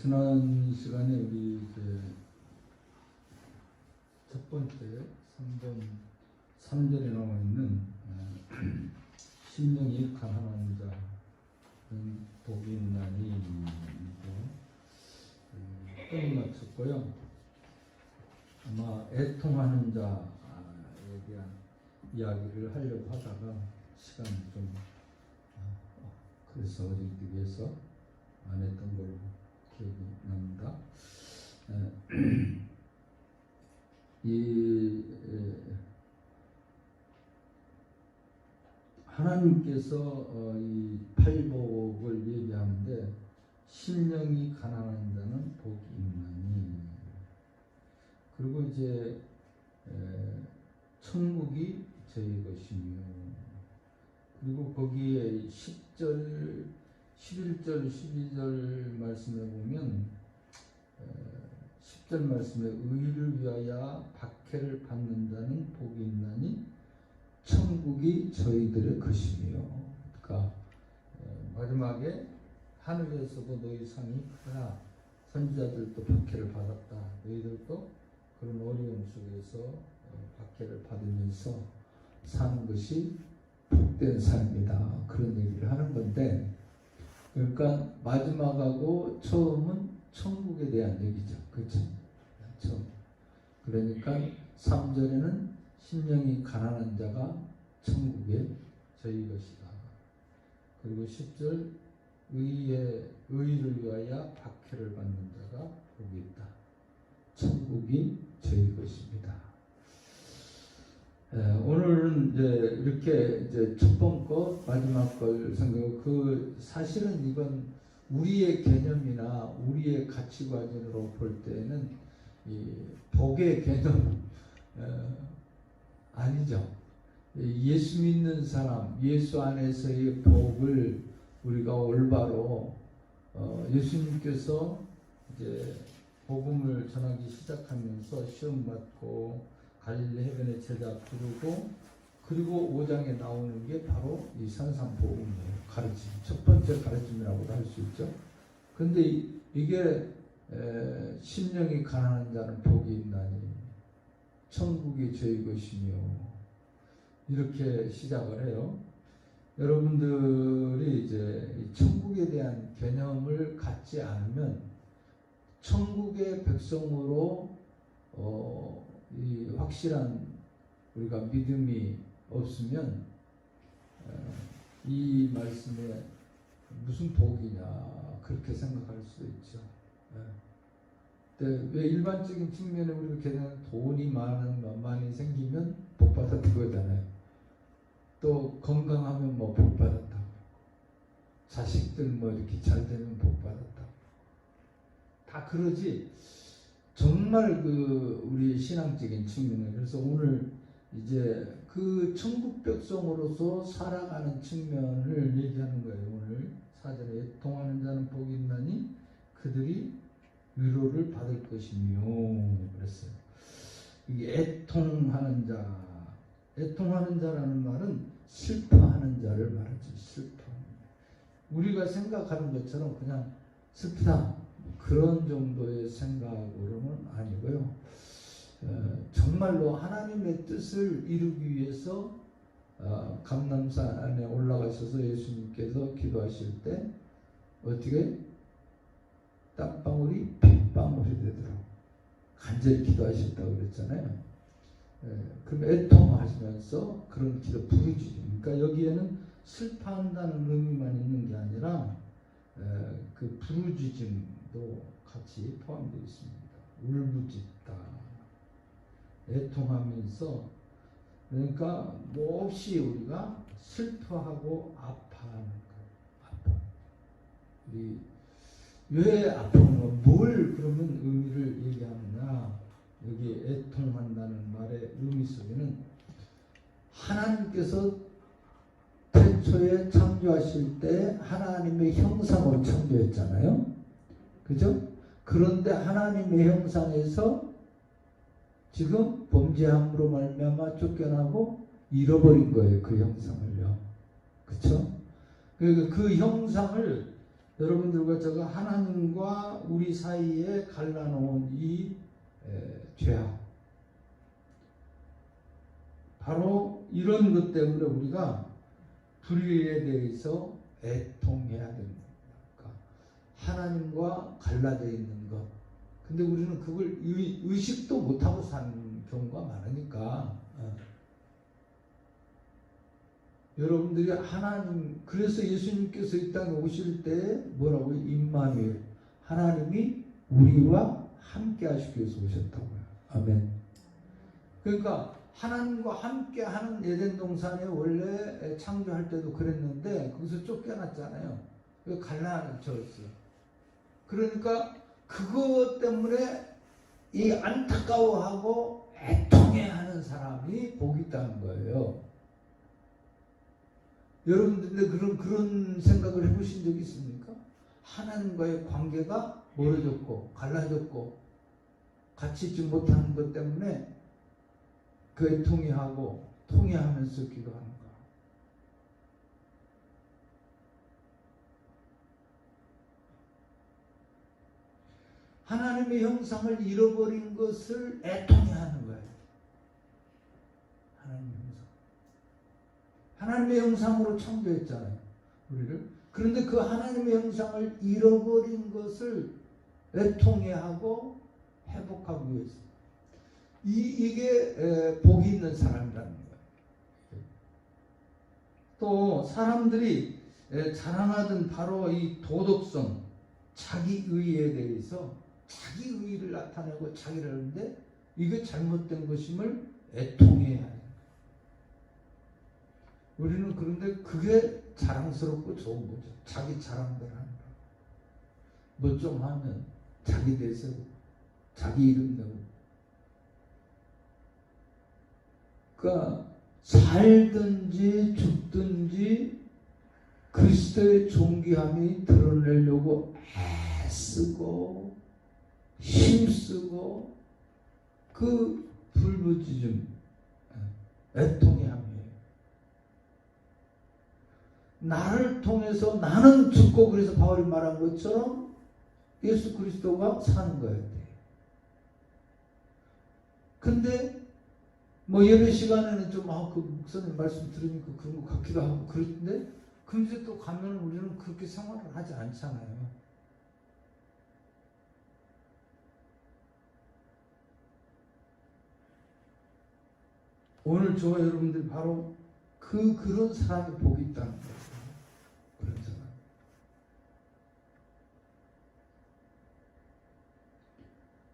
지난 시간에 우리 이제 첫 번째 3절에 나와 있는 심령이 가난한 자는 복이 있나니 끝마쳤고요. 아마 애통하는 자에 대한 이야기를 하려고 하다가 시간이 좀 그래서 어리기 위해서 안 했던 걸로 기억이 납니다. 하나님께서 이 팔복을 얘기하는데 심령이 가난한 자는 복이 있나니, 그리고 이제 천국이 저희 것이며, 그리고 거기에 10절, 11절, 12절 말씀에 보면 10절 말씀에 의를 위하여 박해를 받는 자는 복이 있나니 천국이 저희들의 것이며, 그러니까 마지막에 하늘에서도 너희 상이 크다, 선지자들도 박해를 받았다, 너희들도 그런 어려움 속에서 박해를 받으면서 사는 것이 복된 삶이다, 그런 얘기를 하는 건데, 그러니까 마지막하고 처음은 천국에 대한 얘기죠. 그렇죠? 처음. 그러니까 3절에는 심령이 가난한 자가 천국에 저희 것이다. 그리고 10절 의를 위하여 박해를 받는 자가 복이 있다. 천국이 저희 것입니다. 오늘은 이제 이렇게 이제 첫 번째 거, 마지막 걸 생각하고, 사실은 이건 우리의 개념이나 우리의 가치관으로 볼 때는 이 복의 개념 아니죠. 예수 믿는 사람, 예수 안에서의 복을 우리가 올바로 예수님께서 이제 복음을 전하기 시작하면서 시험 받고 갈릴리 해변의 제자 부르고, 그리고 5장에 나오는 게 바로 이 산상복음이에요. 가르침, 첫 번째 가르침이라고도 할 수 있죠. 근데 이게 심령이 가난한 자는 복이 있나니 천국이 저희 것이며, 이렇게 시작을 해요. 여러분들이 이제 천국에 대한 개념을 갖지 않으면, 천국의 백성으로 이 확실한 우리가 믿음이 없으면 이 말씀에 무슨 복이냐, 그렇게 생각할 수 있죠. 근데 왜 일반적인 측면에 우리가 걔는 돈이 많이 생기면 복 받았던 거잖아요. 또 건강하면 뭐 복 받았다고, 자식들 뭐 이렇게 잘 되면 복 받았다고, 다 그러지. 정말 우리 신앙적인 측면에, 그래서 오늘 이제 그 천국 백성으로서 살아가는 측면을 얘기하는 거예요. 오늘 4절에 애통하는 자는 복이 있나니 그들이 위로를 받을 것이며 그랬어요. 이게 애통하는 자라는 말은 슬퍼하는 자를 말하죠. 슬퍼하는 자. 우리가 생각하는 것처럼 그냥 슬프다, 그런 정도의 생각으로는 아니고요. 정말로 하나님의 뜻을 이루기 위해서 감람산에 올라가셔서 예수님께서 기도하실 때 어떻게 땀방울이 핏방울이 되도록 간절히 기도하셨다고 그랬잖아요. 그럼 애통하시면서 그런 기도 부르짖음. 그러니까 여기에는 슬퍼한다는 의미만 있는 게 아니라 그 부르짖음도 같이 포함되어 있습니다. 울부짖다, 애통하면서, 그러니까 몹시 우리가 슬퍼하고 아파하는 거예요. 우리 왜 아프는 거, 뭘 그러면 의미를 얘기하느냐? 여기 애통한다는 말의 의미 속에는 하나님께서 태초에 창조하실 때 하나님의 형상으로 창조했잖아요. 그죠? 그런데 하나님의 형상에서 지금 범죄함으로 말미암아 쫓겨나고 잃어버린 거예요. 그 형상을요. 그렇죠? 그 형상을 여러분들과 제가 하나님과 우리 사이에 갈라놓은 이 죄악, 바로 이런 것 때문에 우리가 불의에 대해서 애통해야 됩니다. 그러니까 하나님과 갈라져 있는 것. 근데 우리는 그걸 의식도 못하고 사는 경우가 많으니까 여러분들이 하나님, 그래서 예수님께서 이 땅에 오실 때 뭐라고요? 임마누엘, 하나님이 우리와 함께 하시기 위해서 오셨다고요. 아멘. 그러니까 하나님과 함께 하는 에덴 동산에 원래 창조할 때도 그랬는데 거기서 쫓겨났잖아요. 갈라졌어요. 그러니까 그것 때문에 이 안타까워하고 애통해하는 사람이 복이 있다는 거예요. 여러분들 그런 생각을 해보신 적이 있습니까? 하나님과의 관계가 멀어졌고 갈라졌고 같이 있지 못하는 것 때문에 그에 통회하면서 기도하는 거. 하나님의 형상을 잃어버린 것을 애통해하는 거예요. 하나님의 형상으로 창조했잖아요, 우리를. 그런데 그 하나님의 형상을 잃어버린 것을 애통해하고 회복하기 위해서. 이게 복이 있는 사람이라는 거예요. 또 사람들이 자랑하던 바로 이 도덕성, 자기의에 대해서 자기의를 나타내고 자기를 하는데 이게 잘못된 것임을 애통해야 해요. 우리는 그런데 그게 자랑스럽고 좋은 거죠. 자기 자랑대로 하는 거. 뭐 좀 하면 자기 대세고 자기 이름 내고. 그러니까 살든지 죽든지 그리스도의 존귀함이 드러내려고 애쓰고 힘쓰고 그 불부짖음, 애통해함이에요. 나를 통해서 나는 죽고, 그래서 바울이 말한 것처럼 예수 그리스도가 사는 거예요. 근데 뭐 예배 시간에는 좀 그 목사님 말씀 들으니까 그런 거 같기도 하고 그런데 근데 또 가면 우리는 그렇게 생활을 하지 않잖아요. 오늘 저와 여러분들 바로 그런 사람이 복이 있다는 거예요. 그런 사람.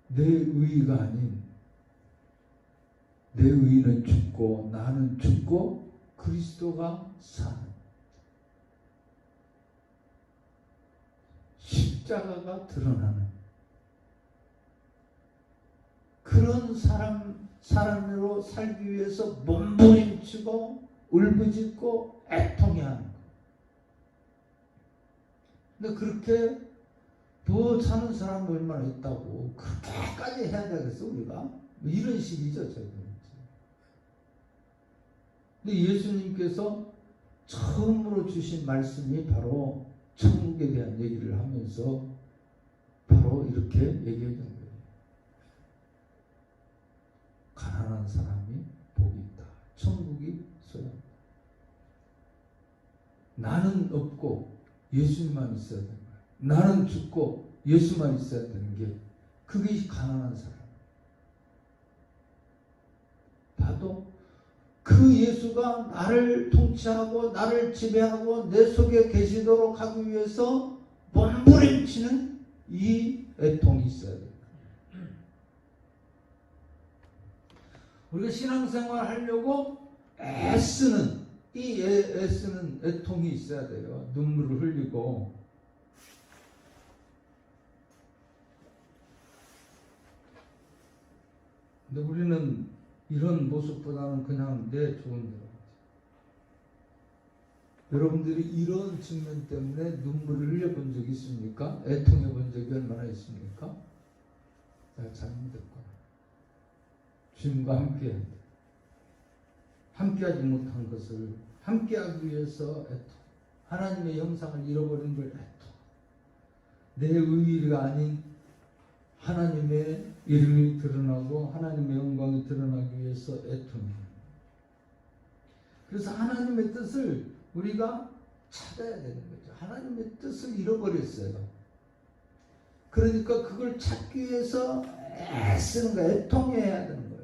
내 의의가 아닌 내 의의는 죽고 나는 죽고 그리스도가 사는 십자가가 드러나는 그런 사람으로 살기 위해서 몸부림치고 울부짖고 애통해하는 거. 근데 그렇게 더 사는 사람이 얼마나 있다고 그렇게까지 해야 되겠어 우리가? 뭐 이런 식이죠 저희들. 근데 예수님께서 처음으로 주신 말씀이 바로 천국에 대한 얘기를 하면서 바로 이렇게 얘기했던 거예요. 가난한 사람이 복이 있다. 천국이 소유한다. 나는 없고 예수님만 있어야 되는 거예요. 나는 죽고 예수만 있어야 되는 게 그게 가난한 사람. 봐도 그 예수가 나를 통치하고 나를 지배하고 내 속에 계시도록 하기 위해서 몸부림치는 이 애통이 있어야 돼요. 우리가 신앙생활 하려고 애쓰는 이 애쓰는 애통이 있어야 돼요. 눈물을 흘리고. 근데 우리는 이런 모습보다는 그냥 내 좋은 대로. 여러분들이 이런 측면 때문에 눈물을 흘려본 적이 있습니까? 애통해 본 적이 얼마나 있습니까? 내가 잘못했구나. 주님과 함께하지 못한 것을 함께하기 위해서 애통. 하나님의 형상을 잃어버린 걸 애통. 내 의의가 아닌 하나님의 이름이 드러나고 하나님의 영광이 드러나기 위해서 애통해요. 그래서 하나님의 뜻을 우리가 찾아야 되는 거죠. 하나님의 뜻을 잃어버렸어요. 그러니까 그걸 찾기 위해서 애쓰는 거예요. 애통해야 되는 거예요.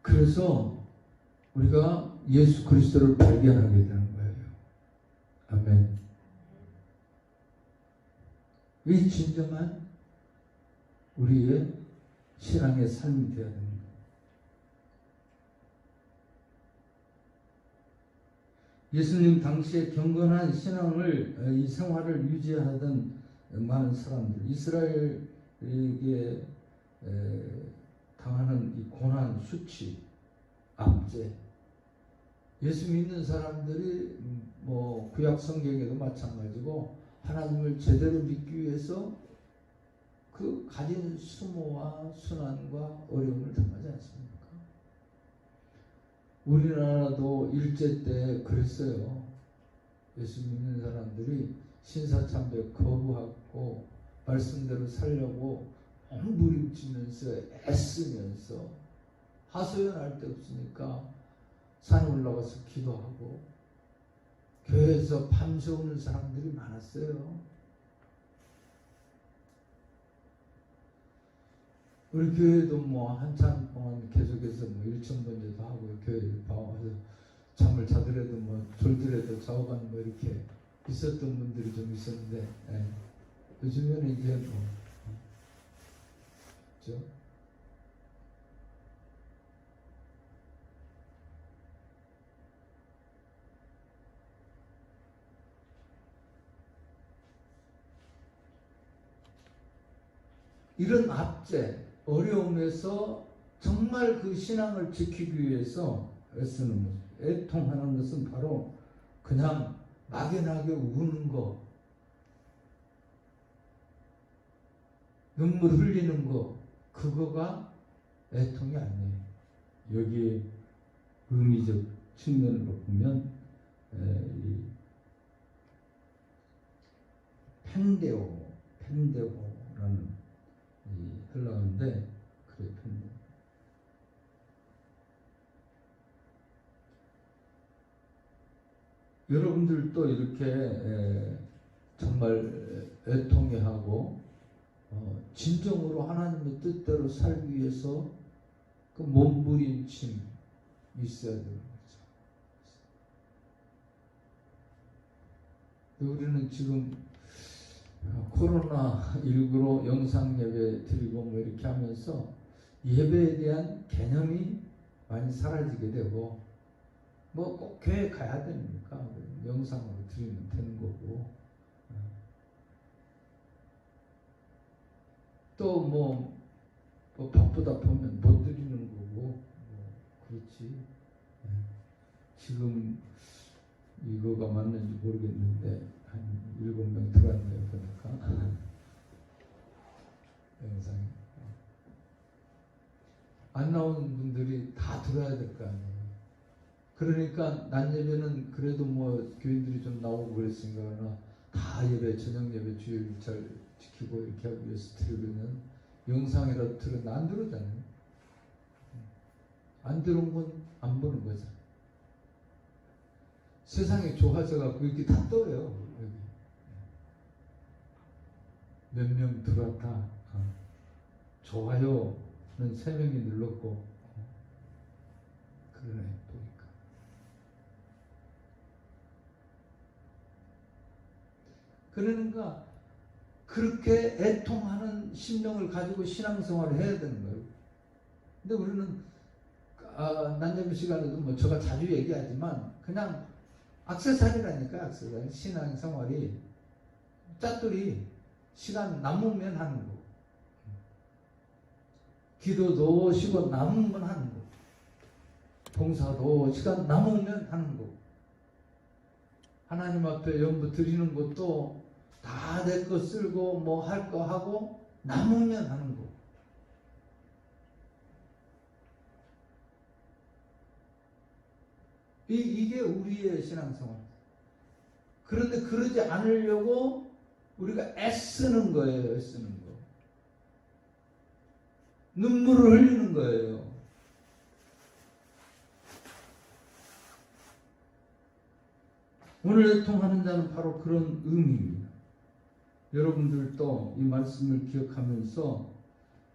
그래서 우리가 예수 그리스도를 발견하게 되는 거예요. 아멘. 이 진정한 우리의 신앙의 삶이 되어야 됩니다. 예수님 당시에 경건한 신앙을 이 생활을 유지하던 많은 사람들, 이스라엘에게 당하는 이 고난, 수치, 압제, 예수 믿는 사람들이 뭐 구약 성경에도 마찬가지고 하나님을 제대로 믿기 위해서 그 가진 수모와 순환과 어려움을 당하지 않습니까? 우리나라도 일제 때 그랬어요. 예수 믿는 사람들이 신사참배 거부하고 말씀대로 살려고 몸부림치면서 애쓰면서 하소연할 데 없으니까 산에 올라가서 기도하고 교회에서 밤새우는 사람들이 많았어요. 우리 교회도 뭐 한참 동안 계속해서 뭐 일천번제도 하고 교회 와서 잠을 자더라도 뭐 졸더라도 좌우간 뭐 이렇게 있었던 분들이 좀 있었는데, 요즘에는 이제 뭐 그렇죠? 이런 압제, 어려움에서 정말 그 신앙을 지키기 위해서 애쓰는 것, 애통하는 것은 바로 그냥 막연하게 우는 거, 눈물 흘리는 거, 그거가 애통이 아니에요. 여기에 의미적 측면으로 보면 이 펜데오라는 이 헬라어인데, 그래 펜데오. 여러분들도 이렇게 정말 애통해하고 진정으로 하나님의 뜻대로 살기 위해서 그 몸부림침이 있어야 되는 거죠. 우리는 지금 코로나19로 영상 예배 드리고 뭐 이렇게 하면서 예배에 대한 개념이 많이 사라지게 되고, 뭐 꼭 교회 가야 됩니까? 영상으로 드리면 되는 거고, 또 뭐 바쁘다 보면 못 드리는 거고, 그렇지. 지금 이거가 맞는지 모르겠는데 한 7명 들어왔네요, 보니까. 영상이 안 나오는 분들이 다 들어야 될 거 아니에요. 그러니까 낮 예배는 그래도 뭐 교인들이 좀 나오고 그랬으니까 그러나 다 예배, 저녁 예배, 주일 잘 지키고 이렇게 하기 위해서 드리면 영상이라도 들으면 안 들어오잖아요. 안 들어온 건 안 보는 거죠. 세상이 좋아져갖고 이렇게 다 떠요. 몇 명 들어왔다. 좋아요는 3명이 눌렀고, 그러네, 보니까. 그러니까 그렇게 애통하는 심령을 가지고 신앙생활을 해야 되는 거예요. 근데 우리는 난예배 시간에도 뭐 제가 자주 얘기하지만 그냥 액세서리라니까. 액세서리. 신앙생활이 짜투리 시간 남으면 하는 거, 기도도 시간 남으면 하는 거, 봉사도 시간 남으면 하는 거, 하나님 앞에 연부 드리는 것도 다 내 거 쓸고 뭐 할 거 하고 남으면 하는 거. 이게 우리의 신앙생활. 그런데 그러지 않으려고 우리가 애쓰는 거예요. 애쓰는 거. 눈물을 흘리는 거예요. 오늘 애통하는 자는 바로 그런 의미입니다. 여러분들도 이 말씀을 기억하면서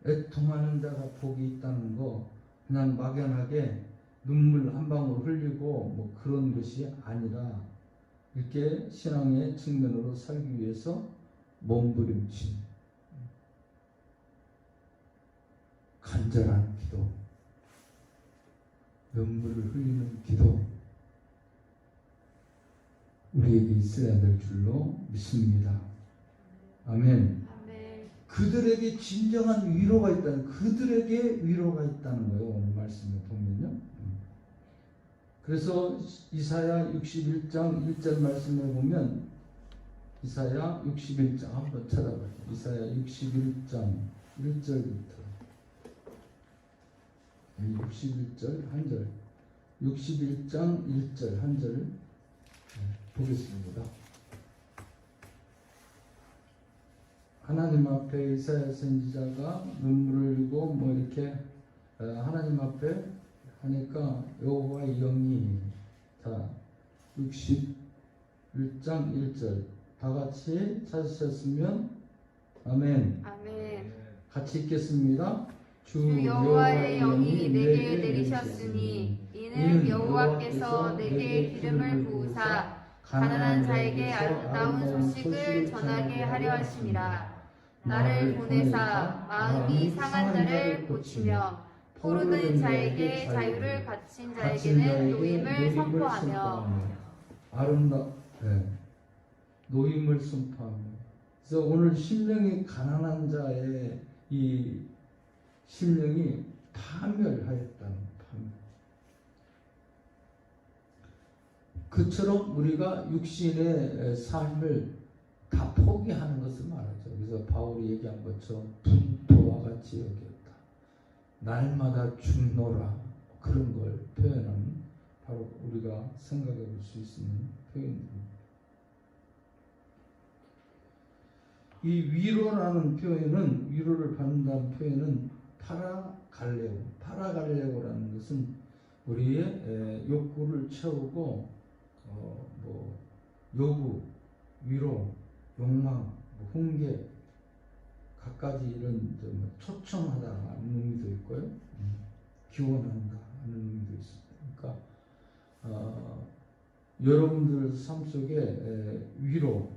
애통하는 자가 복이 있다는 거 그냥 막연하게 눈물 한 방울 흘리고 뭐 그런 것이 아니라 이렇게 신앙의 측면으로 살기 위해서 몸부림친 간절한 기도, 눈물을 흘리는 기도 우리에게 있어야 될 줄로 믿습니다. 아멘. 그들에게 진정한 위로가 있다는, 그들에게 위로가 있다는 거예요. 오늘 말씀을 보면요. 그래서 이사야 61장 1절 말씀을 보면, 이사야 61장 한번 찾아봐요. 이사야 61장 1절부터 61절 한 절, 61장 1절 한 절 보겠습니다. 하나님 앞에 이사야 선지자가 눈물을 흘리고 뭐 이렇게 하나님 앞에 하니까 여호와의 영이, 자 61장 1절 다 같이 찾으셨으면 아멘. 아멘. 같이 읽겠습니다. 주 여호와의 영이 내게 내리셨으니 이는 여호와께서 내게 기름을 부으사 가난한 자에게 아름다운 소식을 전하게 하려 하심이라. 나를 보내사 마음이 상한 자를 고치며 포로된 자에게 자유를 갇힌 자에게는 노임을 선포하며. 노임을 선포하며. 그래서 오늘 심령이 가난한 자의 이 심령이 파멸하였다는 파멸. 그처럼 우리가 육신의 삶을 다 포기하는 것을 말하죠. 그래서 바울이 얘기한 것처럼 분토와 같이 여겼다. 날마다 죽노라. 그런 걸 표현하는 바로 우리가 생각해 볼 수 있는 표현입니다. 이 위로라는 표현은, 위로를 받는다는 표현은 파라갈레오라는 것은 우리의 욕구를 채우고 뭐 요구, 위로, 욕망, 훈계 갖가지 이런 초청하다는 의미도 있고요, 기원한다 하는 의미도 있습니다. 그러니까 여러분들 삶 속에 위로,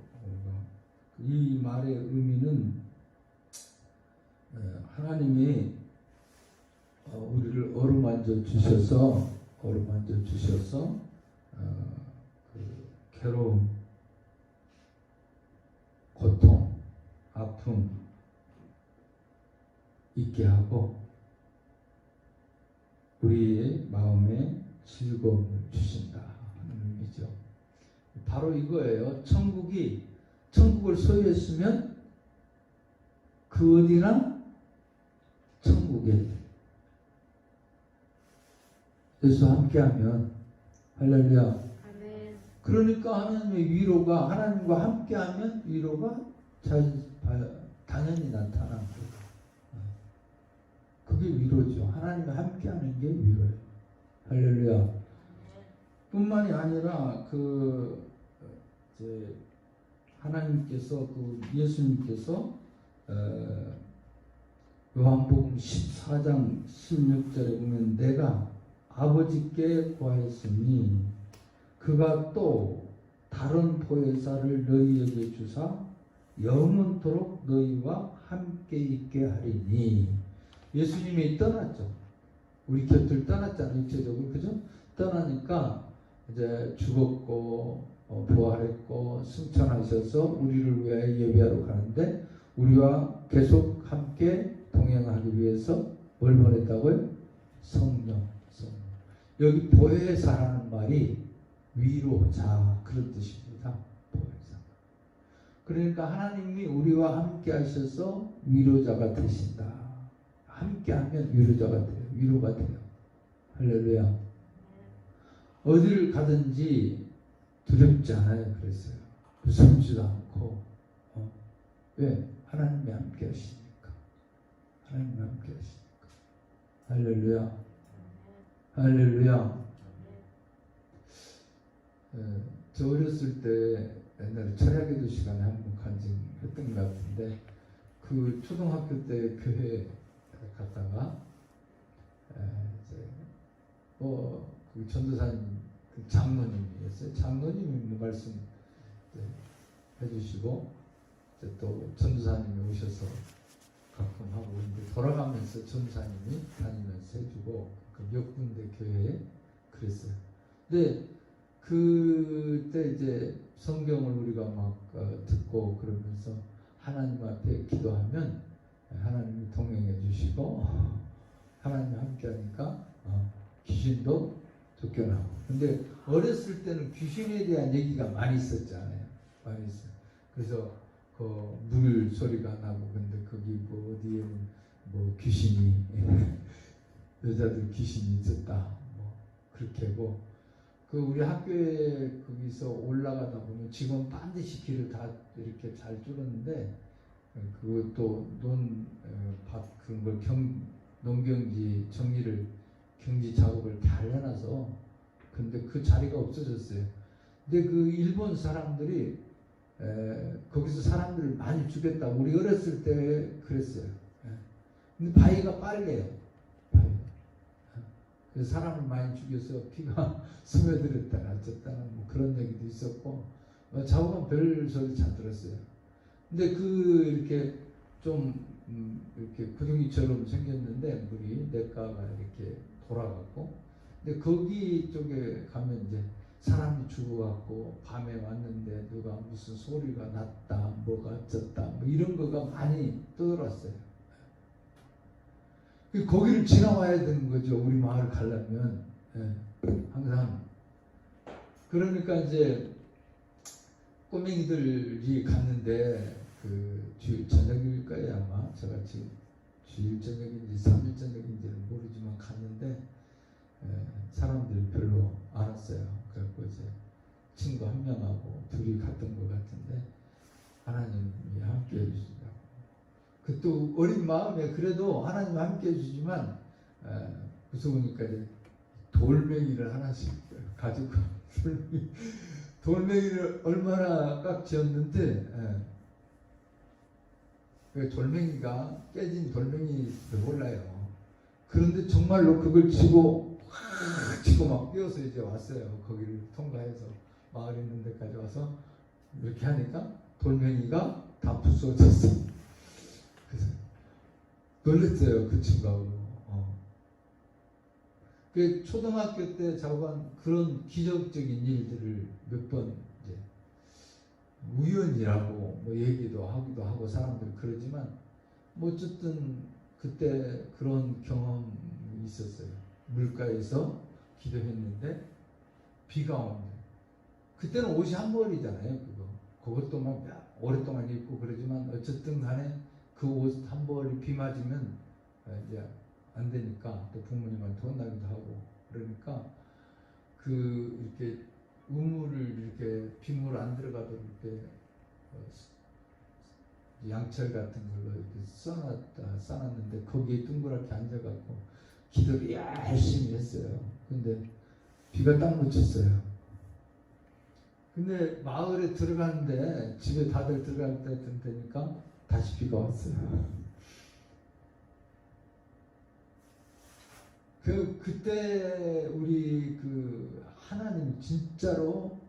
이 말의 의미는 하나님이 우리를 어루만져 주셔서 그 괴로움, 고통, 아픔 있게 하고 우리의 마음에 즐거움을 주신다 하는 의미죠. 바로 이거예요. 천국을 소유했으면 그 어디나 천국에 예수 함께하면, 할렐루야. 아멘. 그러니까 하나님의 위로가, 하나님과 함께하면 위로가 당연히 나타나는 거예요. 그게 위로죠. 하나님과 함께하는 게 위로예요. 할렐루야. 뿐만이 아니라 하나님께서, 예수님께서 요한복음 14장 16절에 보면 내가 아버지께 구하였으니 그가 또 다른 보혜사를 너희에게 주사 영원토록 너희와 함께 있게 하리니. 예수님이 떠났죠. 우리 곁을 떠났잖아요. 육체적으로. 그죠? 떠나니까 이제 죽었고 부활했고 승천하셔서 우리를 위하여 예배하러 가는데 우리와 계속 함께 동행하기 위해서 뭘 보냈다고요? 성령. 여기 보혜사라는 말이 위로자 그런 뜻입니다. 보혜사. 그러니까 하나님이 우리와 함께 하셔서 위로자가 되신다. 함께하면 위로자가 돼요. 위로가 돼요. 할렐루야. 어디를 가든지 두렵지 않아요. 그랬어요. 무섭지도 않고. 왜? 하나님이 함께 하시니까. 하나님이 함께 하시니까. 할렐루야. 할렐루야. 저 어렸을 때 옛날에 철야기도 시간에 한번 간증했던 것 같은데, 그 초등학교 때 교회 갔다가 이제 그 전도사님 그 장로님이었어요. 장로님이 뭐 말씀 해주시고, 이제 또 전도사님이 오셔서 가끔 하고, 이제 돌아가면서 전도사님이 다니면서 해주고, 그 몇 군데 교회에 그랬어요. 근데 그때 이제 성경을 우리가 막 듣고 그러면서 하나님 앞에 기도하면 하나님이 동행해 주시고, 하나님 함께 하니까 귀신도 쫓겨나고. 근데 어렸을 때는 귀신에 대한 얘기가 많이 있었잖아요. 많이 있어요. 그래서 그 물 소리가 나고, 근데 거기 뭐 어디에는 뭐 귀신이 여자들 귀신이 있었다, 뭐 그렇게 하고. 그 우리 학교에 거기서 올라가다 보면 지금 반드시 길을 다 이렇게 잘 뚫었는데, 그것도 그런 걸 농경지 정리를, 경지 작업을 잘 해놔서, 근데 그 자리가 없어졌어요. 근데 그 일본 사람들이 거기서 사람들을 많이 죽였다. 우리 어렸을 때 그랬어요. 근데 바위가 빨개요. 바위가. 그래서 사람을 많이 죽여서 피가 스며들었다나 어쨌다나 뭐 그런 얘기도 있었고, 자고만 별 소리 잘 들었어요. 근데 이렇게 좀 이렇게 구덩이처럼 생겼는데 물이 냇가가 이렇게 돌아갔고, 근데 거기 쪽에 가면 이제 사람이 죽어갖고 밤에 왔는데 누가 무슨 소리가 났다, 뭐가 어쩌다, 뭐 이런 거가 많이 떠들었어요. 거기를 지나와야 되는 거죠. 우리 마을 가려면. 항상. 그러니까 이제 꼬맹이들이 갔는데, 주일 저녁일 거예요 아마. 제가 지금 주일 저녁인지 3일 저녁인지는 모르지만 갔는데, 사람들이 별로 안 왔어요. 그래갖고 이제 친구 한 명하고 둘이 갔던 것 같은데, 하나님이 함께 해주신다고. 그 또 어린 마음에 그래도 하나님 함께 해주지만 무서우니까 이제 돌멩이를 하나씩 가지고 돌멩이를 얼마나 꽉 쥐었는데, 그 돌멩이가 깨진 돌멩이를 몰라요. 그런데 정말로 그걸 쥐고 막 뛰어서 이제 왔어요. 거기를 통과해서 마을 있는 데까지 와서 이렇게 하니까 돌멩이가 다 부서졌어. 그래서 놀랐어요. 그 친구하고. 그 초등학교 때 저건 그런 기적적인 일들을 몇 번 이제 우연이라고 뭐 얘기도 하기도 하고 사람들이 그러지만, 뭐 어쨌든 그때 그런 경험이 있었어요. 물가에서 기도했는데 비가 오는데, 그때는 옷이 한 벌이잖아요. 그것도 막 오랫동안 입고 그러지만 어쨌든 간에 그 옷 한 벌이 비 맞으면 이제 안 되니까 또 부모님한테 혼나기도 하고, 그러니까 이렇게 우물을 이렇게 빗물 안 들어가도록 이렇게 양철 같은 걸로 이렇게 써놨는데 거기에 둥그렇게 앉아갖고 기도를 열심히 했어요. 근데 비가 딱 묻혔어요. 근데 마을에 들어가는데, 집에 다들 들어갈 때쯤 되니까 다시 비가 왔어요. 그때 우리 하나님 진짜로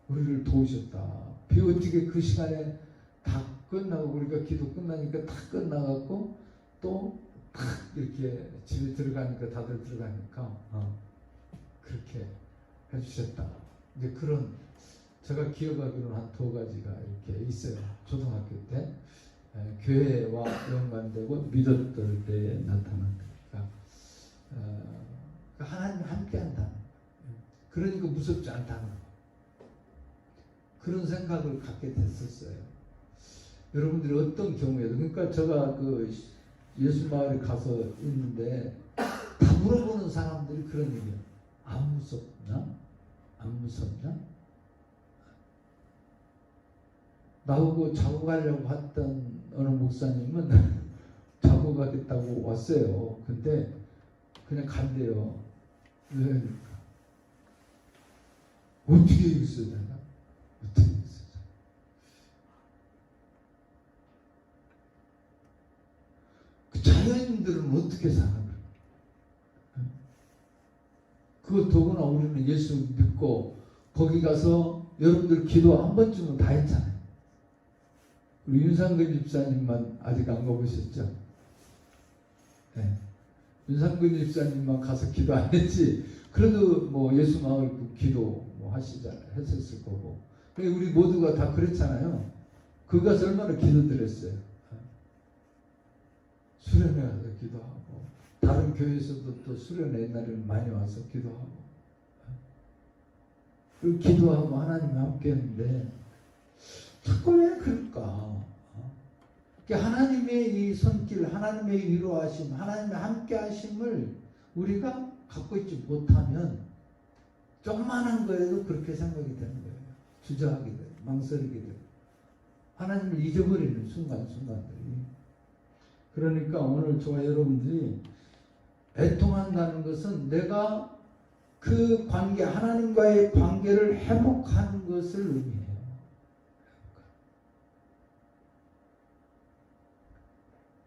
우리를 도우셨다. 비 어떻게 그 시간에 다 끝나고, 우리가 기도 끝나니까 다 끝나갖고 또 탁 이렇게 집에 들어가니까 다들 들어가니까 그렇게 해주셨다. 이제 그런, 제가 기억하기로는 한 2가지가 이렇게 있어요. 초등학교 때 교회와 연관되고 믿었을 때 나타났으니까 하나님 함께한다. 그러니까 무섭지 않다는 거. 그런 생각을 갖게 됐었어요. 여러분들이 어떤 경우에도, 그러니까 제가 예수 마을에 가서 있는데 다 물어보는 사람들이 그런 얘기예요. 안 무섭나? 안 무섭냐? 나오고 자고 가려고 했던 어느 목사님은 자고 가겠다고 왔어요. 근데 그냥 간대요. 왜? 어떻게 있어야 되나? 어떻게 있어야 되나? 그 자연인들은 어떻게 살아? 그 더구나 우리는 예수 믿고 거기 가서 여러분들 기도 한 번쯤은 다 했잖아요. 우리 윤상근 집사님만 아직 안 가보셨죠? 네. 윤상근 집사님만 가서 기도 안 했지. 그래도 뭐 예수 마을 기도 뭐 했었을 거고. 우리 모두가 다 그랬잖아요. 그 가서 얼마나 기도드렸어요. 수련회 가서 기도하고. 다른 교회에서도 또 수련회 옛날에는 많이 와서 기도하고. 그리고 기도하고 하나님이 함께 했는데, 자꾸 왜 그럴까? 하나님의 이 손길, 하나님의 위로하심, 하나님의 함께 하심을 우리가 갖고 있지 못하면 조그만한 거에도 그렇게 생각이 되는 거예요. 주저하게 돼요. 망설이게 돼요. 하나님을 잊어버리는 순간순간들이. 그러니까 오늘 저와 여러분들이 애통한다는 것은 내가 그 관계, 하나님과의 관계를 회복하는 것을 의미해요.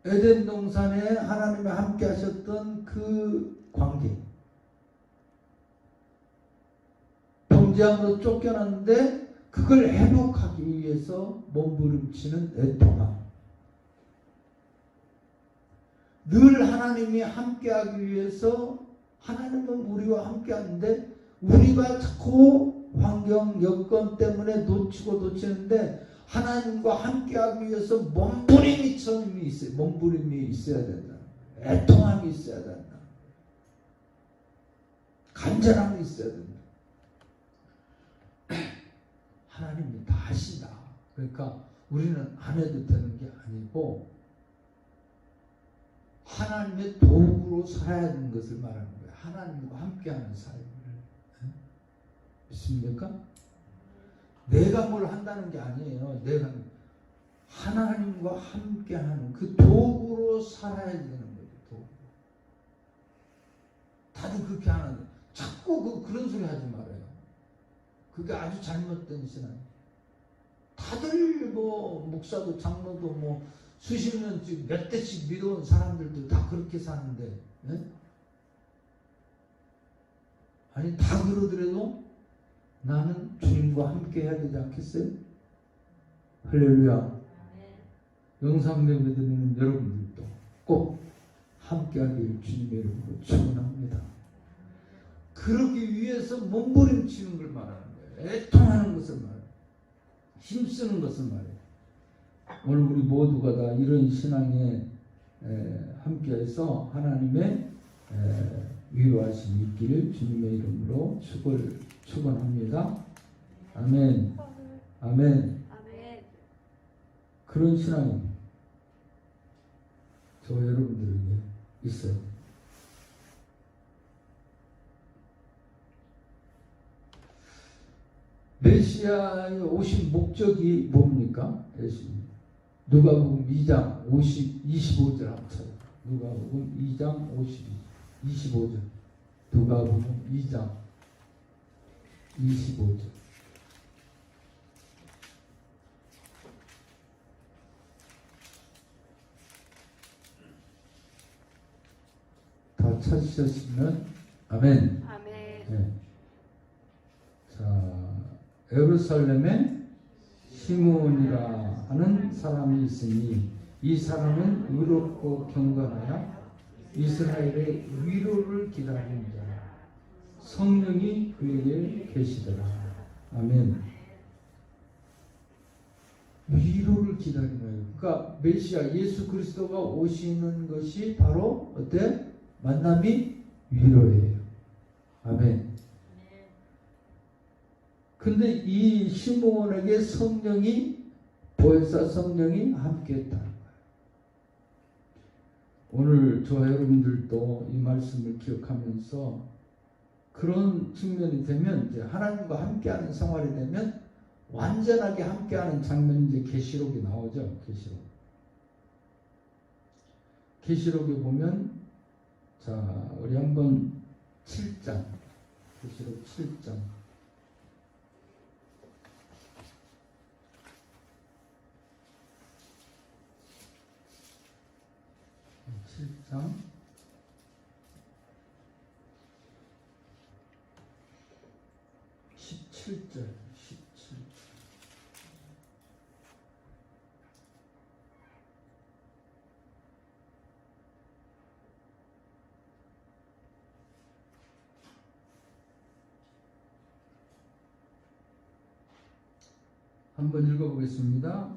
에덴 동산에 하나님이 함께 하셨던 그 관계. 범죄함으로 쫓겨났는데 그걸 회복하기 위해서 몸부림치는 애통함. 늘 하나님이 함께하기 위해서 하나님은 우리와 함께하는데 우리가 자꾸 환경 여건 때문에 놓치는데 하나님과 함께하기 위해서 몸부림이 있어요. 몸부림이 있어야 된다. 애통함이 있어야 된다. 간절함이 있어야 된다. 하나님이 다 하신다. 그러니까 우리는 안 해도 되는 게 아니고 하나님의 도구로 살아야 하는 것을 말하는 거예요. 하나님과 함께하는 삶을. 믿습니까? 내가 뭘 한다는 게 아니에요. 내가 하나님과 함께하는 그 도구로 살아야 되는 거예요. 도구. 다들 그렇게 하는데 자꾸 그런 소리 하지 말아요. 그게 아주 잘못된 신앙. 다들 뭐 목사도 장로도 뭐 수십 년씩 몇 대씩 믿어온 사람들도 다 그렇게 사는데, 네? 아니 다 그러더라도 나는 주님과 함께 해야 되지 않겠어요? 할렐루야. 영상 예배 드리는 여러분들도 꼭 함께 하기를 주님의 이름으로 축원합니다. 그러기 위해서 몸부림치는 걸 말하는 거예요. 애통하는 것을 말해요. 힘쓰는 것을 말해요. 오늘 우리 모두가 다 이런 신앙에 함께해서 하나님의 위로하심이 있기를 주님의 이름으로 축원합니다. 아멘. 아멘. 그런 신앙이 저 여러분들에게 있어요. 메시아의 오신 목적이 뭡니까? 누가복음 2장 25절 한번 찾아요. 누가복음 2장 25절. 누가복음 2장 25절. 다 찾으셨으면 아멘. 아멘. 네. 자, 예루살렘에 시므온이라 하는 사람이 있으니 이 사람은 의롭고 경건하여 이스라엘의 위로를 기다리는 자라. 성령이 그에게 계시더라. 아멘. 위로를 기다리는 거예요. 그러니까 메시아 예수 그리스도가 오시는 것이 바로 어때? 만남이 위로예요. 아멘. 근데 이 시므온에게 성령이 보혜사 성령이 함께했다는 거예요. 오늘 저 여러분들도 이 말씀을 기억하면서 그런 측면이 되면 이제 하나님과 함께하는 생활이 되면 완전하게 함께하는 장면이 이제 계시록이 나오죠. 계시록에 보면 자 우리 한번 7장 계시록 7장 7장 17절 한번 읽어보겠습니다.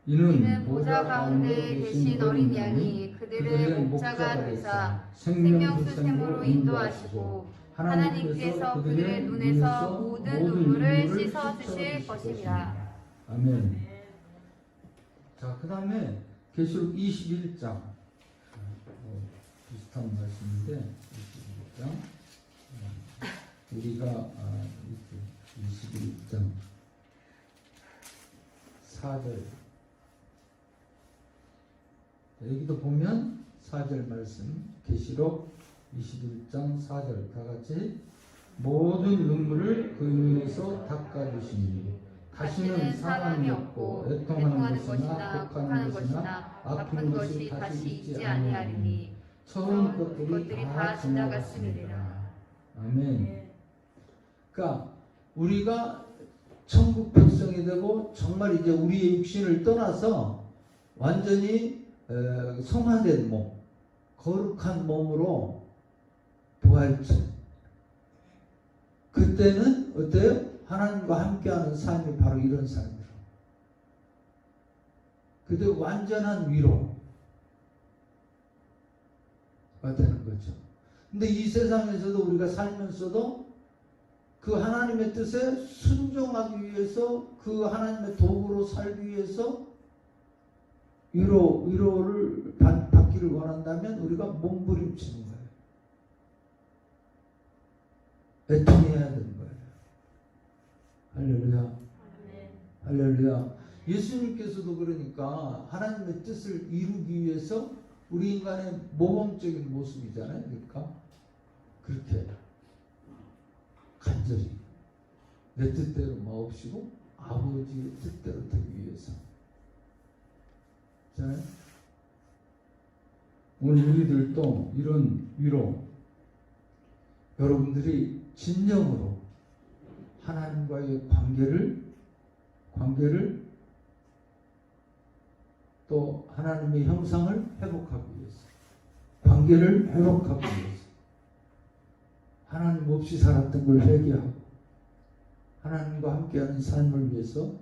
이는 보좌 가운데 계신 어린 양이 그들의 목자가 되사 생명수샘으로 인도하시고 하나님께서 그들의 눈에서 모든 눈물을 씻어 주실 것입니다. 아멘. 자, 그 다음에 계시록 21장 비슷한 말씀인데 21장 우리가 21장 4절 여기도 보면 4절 말씀 계시록 21장 4절 다같이 모든 눈물을 그 눈에서 닦아주시니 다시는 사람이 없고 애통하는 것이나 곡하는 것이나 아픈 것이 다시 있지 아니하리니 처음 것들이 다 지나갔음이니라. 아멘. 그러니까 우리가 천국 백성이 되고 정말 이제 우리의 육신을 떠나서 완전히 성화된 몸, 거룩한 몸으로 부활체. 그때는 어때요? 하나님과 함께하는 삶이 바로 이런 삶이에요. 그때 완전한 위로가 되는 거죠. 근데 이 세상에서도 우리가 살면서도 그 하나님의 뜻에 순종하기 위해서 그 하나님의 도구로 살기 위해서 위로를 받기를 원한다면 우리가 몸부림치는 거예요. 애통해야 되는 거예요. 할렐루야. 할렐루야. 예수님께서도 그러니까 하나님의 뜻을 이루기 위해서 우리 인간의 모범적인 모습이잖아요. 그러니까 그렇게 간절히 내 뜻대로 마옵시고 아버지의 뜻대로 되기 위해서. 자, 오늘 우리들도 이런 위로 여러분들이 진정으로 하나님과의 관계를 또 하나님의 형상을 회복하기 위해서 관계를 회복하기 위해서 하나님 없이 살았던 걸 회개하고 하나님과 함께하는 삶을 위해서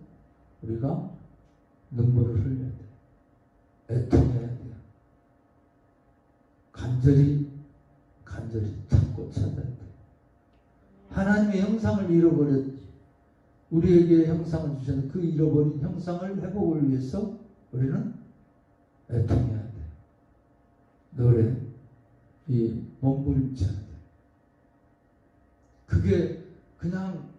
우리가 눈물을 흘려야 돼. 애통해야 돼요. 간절히 찾고 찾아야 돼. 하나님의 형상을 잃어버렸지. 우리에게 형상을 주셔서 그 잃어버린 형상을 회복을 위해서 우리는 애통해야 돼. 노래, 이 몸부림쳐야 돼. 그게 그냥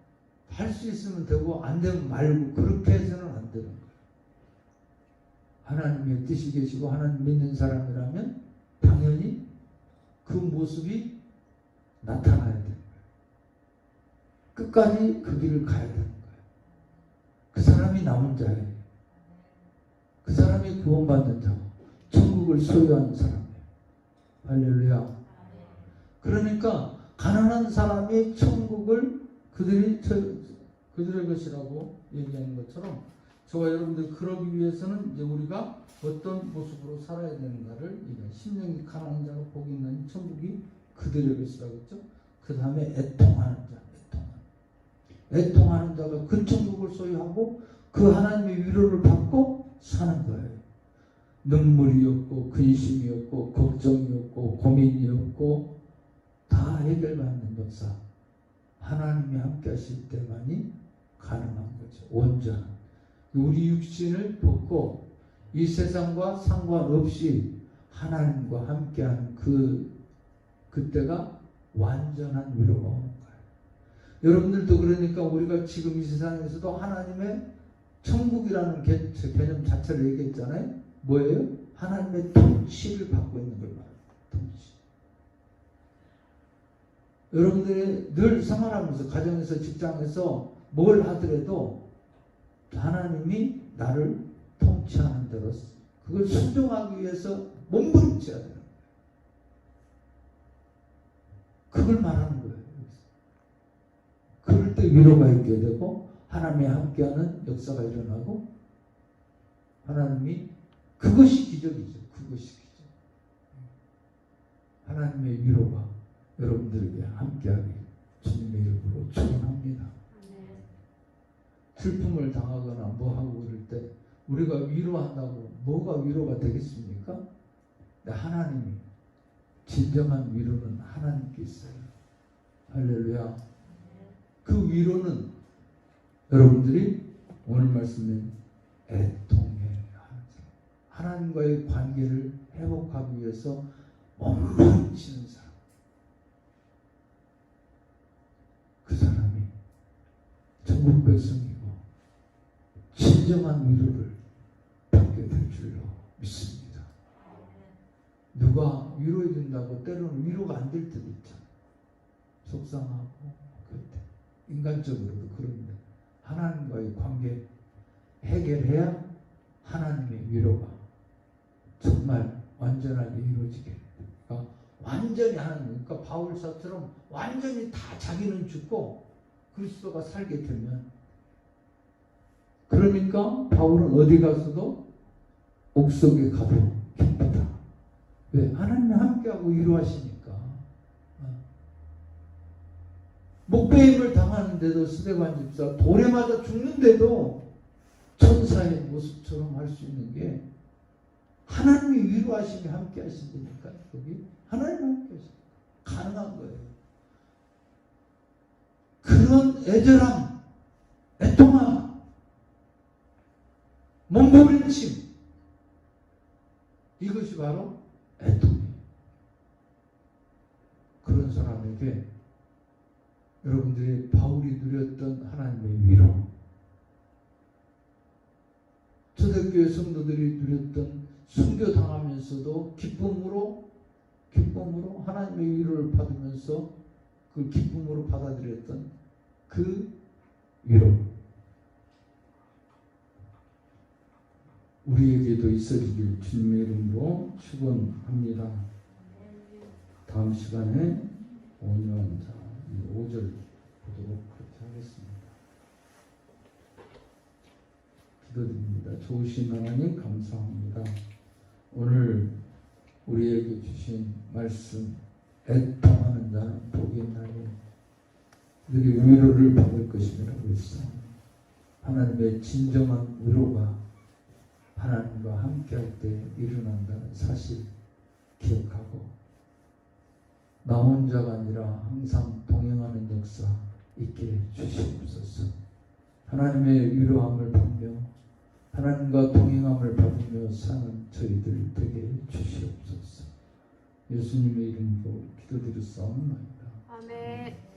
할 수 있으면 되고 안 되면 말고 그렇게 해서는 안 되는 거예요. 하나님의 뜻이 계시고 하나님 믿는 사람이라면 당연히 그 모습이 나타나야 되는 거예요. 끝까지 그 길을 가야 되는 거예요. 그 사람이 남은 자예요. 그 사람이 구원받는 자고 천국을 소유하는 사람이에요. 할렐루야. 그러니까 가난한 사람이 천국을 그들의 것이라고 얘기하는 것처럼 저와 여러분들 그러기 위해서는 이제 우리가 어떤 모습으로 살아야 되는가를 심령이 가난한 자가 복이 있는 천국이 그들의 것이라고 했죠. 그 다음에 애통하는 자가 그 천국을 소유하고 그 하나님의 위로를 받고 사는 거예요. 눈물이 없고 근심이 없고 걱정이 없고 고민이 없고 다 해결받는 역사. 하나님이 함께 하실 때만이 가능한 거죠. 온전한. 우리 육신을 벗고 이 세상과 상관없이 하나님과 함께하는 그때가 완전한 위로가 오는 거예요. 여러분들도 그러니까 우리가 지금 이 세상에서도 하나님의 천국이라는 개념 자체를 얘기했잖아요. 뭐예요? 하나님의 통치를 받고 있는 걸 말해요. 통치. 여러분들이 늘 생활하면서 가정에서 직장에서 뭘 하더라도 하나님이 나를 통치하는 대로 그걸 순종하기 위해서 몸부림쳐야 돼요. 그걸 말하는 거예요. 그럴 때 위로가 있게 되고 하나님이 함께하는 역사가 일어나고 하나님이 그것이 기적이죠. 그것이 기적. 하나님의 위로가 여러분들에게 함께하길 주님의 이름으로 축원합니다. 슬픔을 당하거나 뭐 하고 그럴 때 우리가 위로한다고 뭐가 위로가 되겠습니까? 하나님이 진정한 위로는 하나님께 있어요. 할렐루야. 그 위로는 여러분들이 오늘 말씀에 애통해 하나님과의 관계를 회복하기 위해서 몸부림치는 사람. 그 사람이 천국 백성이고 진정한 위로를 받게 될 줄로 믿습니다. 누가 위로해 준다고 때로는 위로가 안 될 때도 있잖아. 속상하고 그럴 때. 인간적으로도 그런데 하나님과의 관계 해결해야 하나님의 위로가 정말 완전하게 이루어지게. 그러니까 완전히 하나님, 그러니까 바울사처럼 완전히 다 자기는 죽고 그리스도가 살게 되면, 그러니까 바울은 어디 가서도 옥속에 가도 기쁘다. 왜? 하나님이 함께하고 위로하시니까. 목배임을 당하는데도 스데반 집사 돌에 맞아 죽는데도 천사의 모습처럼 할 수 있는 게 하나님이 위로하시며 함께 하신다니까. 여기 하나님이 함께 하시니까 가능한 거예요. 그런 애절함, 애통함, 몸부림침, 이것이 바로 애통이에요. 그런 사람에게 여러분들이 바울이 누렸던 하나님의 위로, 초대교회 성도들이 누렸던 순교당하면서도 기쁨으로 하나님의 위로를 받으면서 그 기쁨으로 받아들였던 그 위로, 우리에게도 있어지길 주님의 이름으로 축원합니다. 다음 시간에 5절 보도록 그렇게 하겠습니다. 기도드립니다. 좋으신 하나님 감사합니다. 오늘 우리에게 주신 말씀, 애통하는 자는 복이 있나니 그들이 위로를 받을 것이라고 했어. 하나님의 진정한 위로가 하나님과 함께할 때 일어난다는 사실 기억하고, 나 혼자가 아니라 항상 동행하는 역사 있게 주시옵소서. 하나님의 위로함을 받며 하나님과 동행함을 받으며 사는 저희들 되게 주시옵소서. 예수님의 이름으로 기도드렸사옵나이다. 아멘.